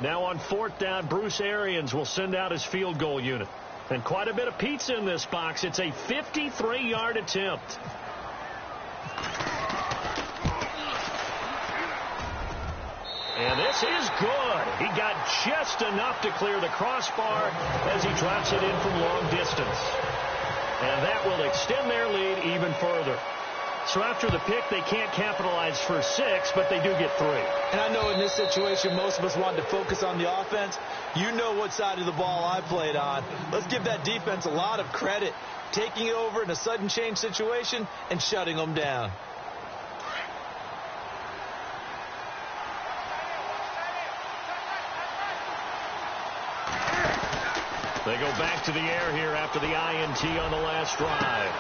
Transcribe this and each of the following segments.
Now on 4th down, Bruce Arians will send out his field goal unit. And quite a bit of pizza in this box. It's a 53-yard attempt. And this is good. He got just enough to clear the crossbar as he drops it in from long distance. And that will extend their lead even further. So after the pick, they can't capitalize for 6, but they do get 3. And I know in this situation, most of us wanted to focus on the offense. You know what side of the ball I played on. Let's give that defense a lot of credit, taking it over in a sudden change situation and shutting them down. They go back to the air here after the INT on the last drive.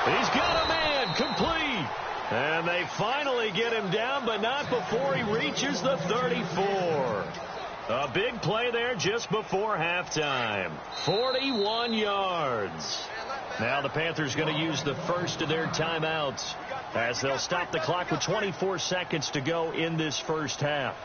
He's got a man, complete. And they finally get him down, but not before he reaches the 34. A big play there just before halftime. 41 yards. Now the Panthers going to use the first of their timeouts as they'll stop the clock with 24 seconds to go in this first half.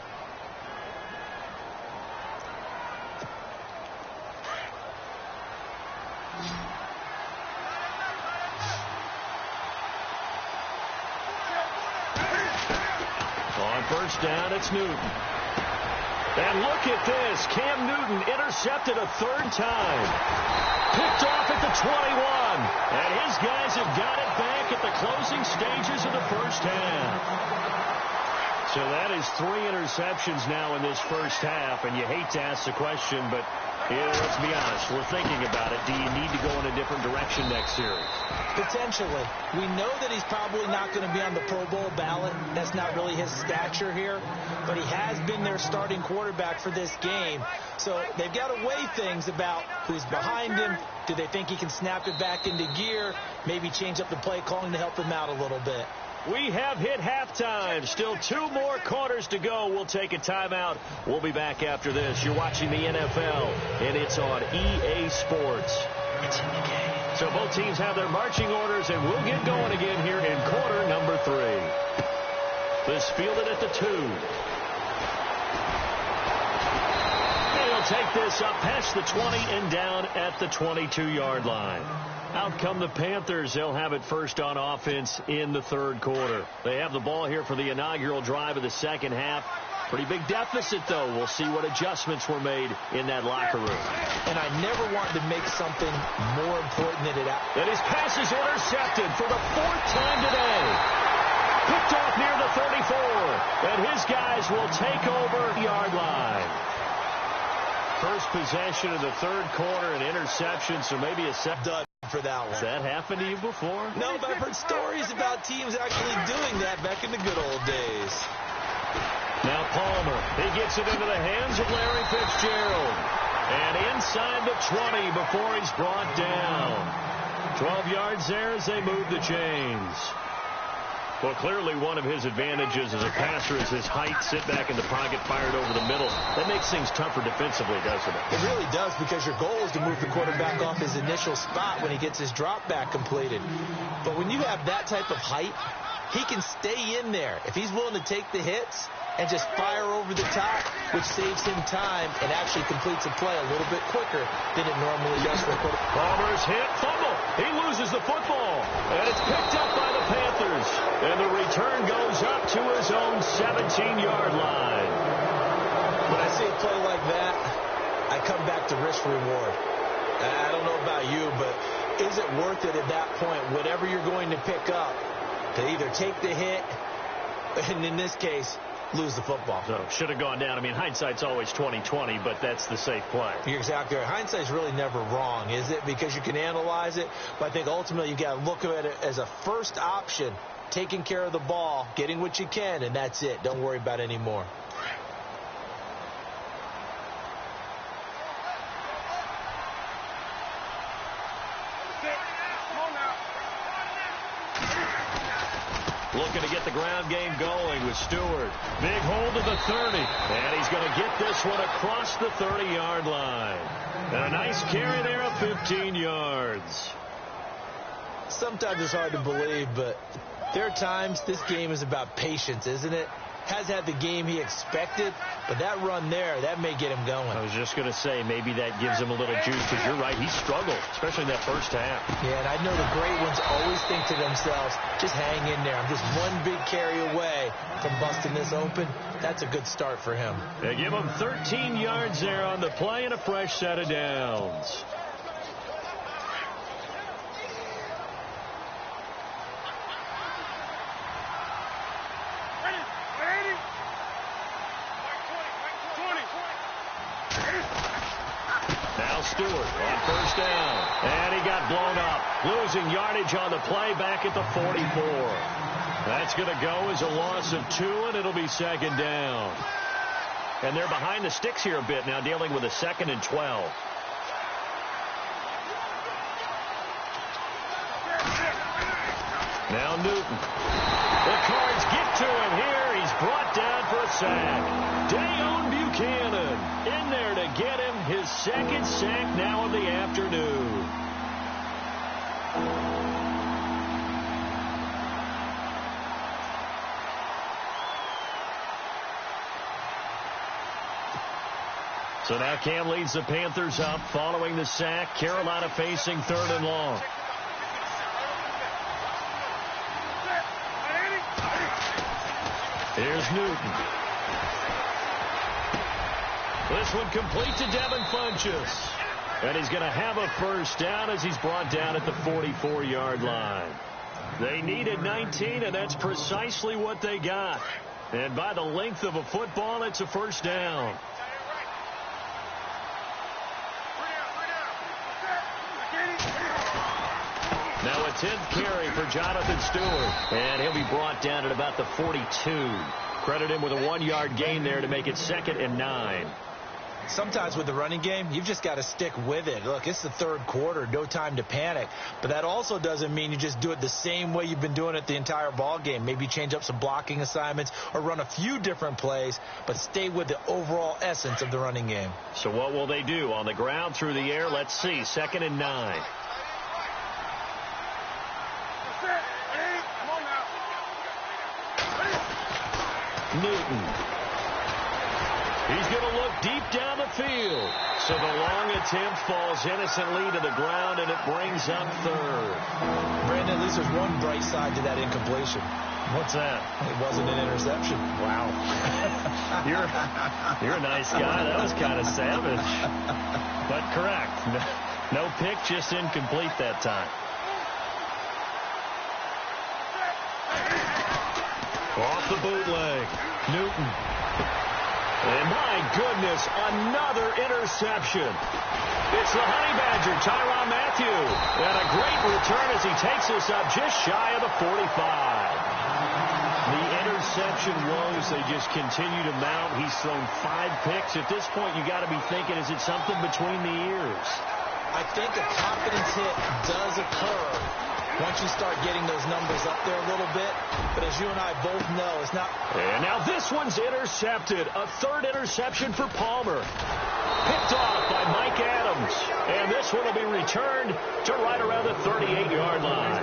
First down, it's Newton. And look at this. Cam Newton intercepted a 3rd time. Picked off at the 21. And his guys have got it back at the closing stages of the first half. So that is 3 interceptions now in this first half. And you hate to ask the question, but let's be honest. We're thinking about it. Do you need to go in a different direction next series? Potentially. We know that he's probably not going to be on the Pro Bowl ballot. That's not really his stature here. But he has been their starting quarterback for this game. So they've got to weigh things about who's behind him. Do they think he can snap it back into gear? Maybe change up the play calling to help him out a little bit. We have hit halftime. Still 2 more quarters to go. We'll take a timeout. We'll be back after this. You're watching the NFL, and it's on EA Sports. It's in the game. So both teams have their marching orders, and we'll get going again here in quarter number 3. This fielded at the 2. They'll take this up past the 20 and down at the 22-yard line. Out come the Panthers. They'll have it first on offense in the 3rd quarter. They have the ball here for the inaugural drive of the second half. Pretty big deficit, though. We'll see what adjustments were made in that locker room. And I never wanted to make something more important than it. And his pass is intercepted for the 4th time today. Picked off near the 34. And his guys will take over the yard line. First possession of the 3rd quarter, an interception, so maybe a dud for that one. Has that happened to you before? No, but I've heard stories about teams actually doing that back in the good old days. Now Palmer, he gets it into the hands of Larry Fitzgerald. And inside the 20 before he's brought down. 12 yards there as they move the chains. Well, clearly one of his advantages as a passer is his height, sit back in the pocket, fired over the middle. That makes things tougher defensively, doesn't it? It really does, because your goal is to move the quarterback off his initial spot when he gets his drop back completed. But when you have that type of height, he can stay in there. If he's willing to take the hits and just fire over the top, which saves him time and actually completes a play a little bit quicker than it normally does for a quarterback. Palmer's hit, fumble. He loses the football, and it's picked up by the Panthers. And the return goes up to his own 17-yard line. When I see a play like that, I come back to risk-reward. I don't know about you, but is it worth it at that point, whatever you're going to pick up, to either take the hit, and in this case, lose the football? So should have gone down. I mean, hindsight's always 20/20, but that's the safe play. You're exactly right. Hindsight's really never wrong, is it? Because you can analyze it, but I think ultimately you got to look at it as a first option, taking care of the ball, getting what you can, and that's it. Don't worry about any more. Looking to get the ground game going with Stewart. Big hold to the 30. And he's going to get this one across the 30-yard line. And a nice carry there of 15 yards. Sometimes it's hard to believe, but there are times this game is about patience, isn't it? has had the game he expected, but that run there, that may get him going. I was just going to say, maybe that gives him a little juice, because you're right, he struggled, especially in that first half. Yeah, and I know the great ones always think to themselves, just hang in there. I'm just one big carry away from busting this open. That's a good start for him. They give him 13 yards there on the play and a fresh set of downs. Now Stewart on first down. And he got blown up. Losing yardage on the play back at the 44. That's going to go as a loss of 2, and it'll be second down. And they're behind the sticks here a bit now, dealing with a 2nd and 12. Now Newton. The Cards get to him here. He's brought down for a sack. Dayon Buchanan in there to get him his 2nd sack now of the afternoon. So now Cam leads the Panthers up following the sack. Carolina facing 3rd and long. Here's Newton. This one complete to Devin Funchess. And he's going to have a first down as he's brought down at the 44-yard line. They needed 19, and that's precisely what they got. And by the length of a football, it's a first down. Now a 10th carry for Jonathan Stewart. And he'll be brought down at about the 42. Credit him with a 1-yard gain there to make it 2nd and 9. Sometimes with the running game, you've just got to stick with it. Look, it's the 3rd quarter, no time to panic. But that also doesn't mean you just do it the same way you've been doing it the entire ball game. Maybe change up some blocking assignments or run a few different plays, but stay with the overall essence of the running game. So what will they do? On the ground, through the air? Let's see. 2nd and 9. Newton. He's going to look deep down the field. So the long attempt falls innocently to the ground, and it brings up 3rd. Brandon, at least there's one bright side to that incompletion. What's that? It wasn't an interception. Wow. You're a nice guy. That was kind of savage. But correct. No pick, just incomplete that time. Off the bootleg. Newton. And my goodness, another interception. It's the Honey Badger, Tyrann Mathieu. And a great return as he takes us up just shy of the 45. The interception woes, they just continue to mount. He's thrown 5 picks. At this point, you got to be thinking, is it something between the ears? I think a confidence hit does occur once you start getting those numbers up there a little bit. But as you and I both know, it's not. And now this one's intercepted. A 3rd interception for Palmer. Picked off by Mike Adams. And this one will be returned to right around the 38-yard line.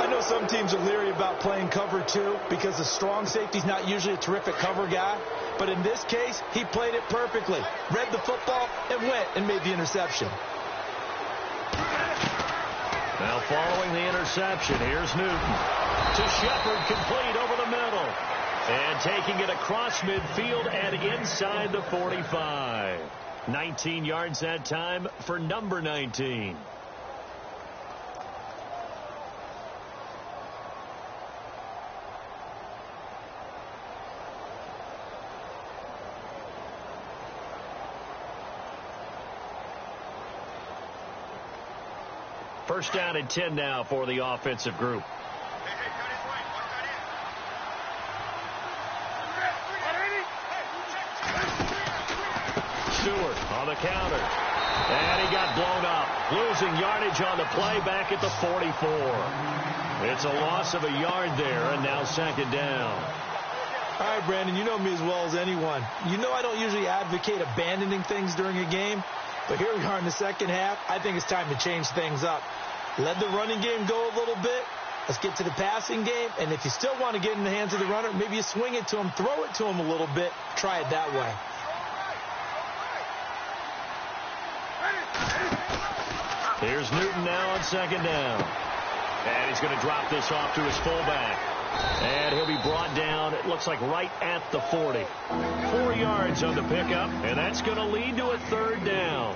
I know some teams are leery about playing cover 2 because the strong safety's not usually a terrific cover guy. But in this case, he played it perfectly. Read the football and went and made the interception. Now following the interception, here's Newton. To Shepard, complete over the middle. And taking it across midfield and inside the 45. 19 yards that time for number 19. First down and 10 now for the offensive group. Stewart on the counter. And he got blown up. Losing yardage on the play back at the 44. It's a loss of a yard there, and now 2nd down. All right, Brandon, you know me as well as anyone. You know I don't usually advocate abandoning things during a game. But here we are in the second half. I think it's time to change things up. Let the running game go a little bit. Let's get to the passing game, and if you still want to get in the hands of the runner, maybe you swing it to him, throw it to him a little bit, try it that way. Here's Newton now on second down. And he's going to drop this off to his fullback. And he'll be brought down, it looks like right at the 40. 4 yards on the pickup, and that's going to lead to a third down.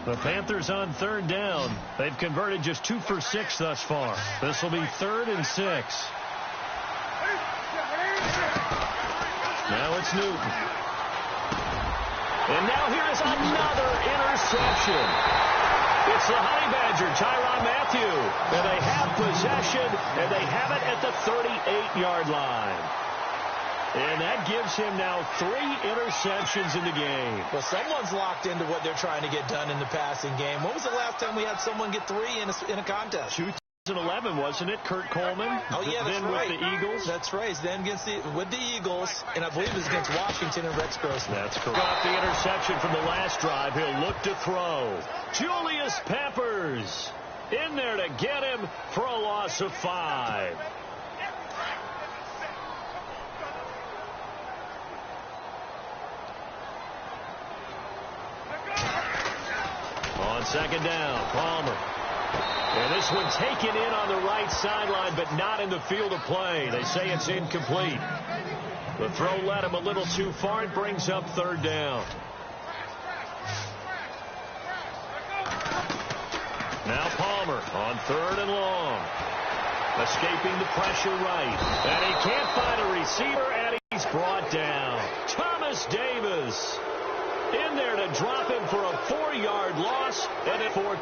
The Panthers on third down. They've converted just 2 for 6 thus far. This will be 3rd and 6. Now it's Newton. And now here is another interception. It's the Honey Badger, Tyrann Mathieu. And they have possession, and they have it at the 38-yard line. And that gives him now 3 interceptions in the game. Well, someone's locked into what they're trying to get done in the passing game. When was the last time we had someone get 3 in a contest? 2011, wasn't it? Kurt Coleman. Oh, yeah, that's then right. With the Eagles. That's right. Then with the Eagles, and I believe it was against Washington and Rex Grossman. That's correct. Got the interception from the last drive. He'll look to throw. Julius Peppers in there to get him for a loss of 5. On second down, Palmer. And this one taken in on the right sideline, but not in the field of play. They say it's incomplete. The throw led him a little too far. It brings up third down. Now Palmer on 3rd and long. Escaping the pressure right. And he can't find a receiver, and he's brought down. Thomas Davis in there to drop him for a 4-yard loss, and it for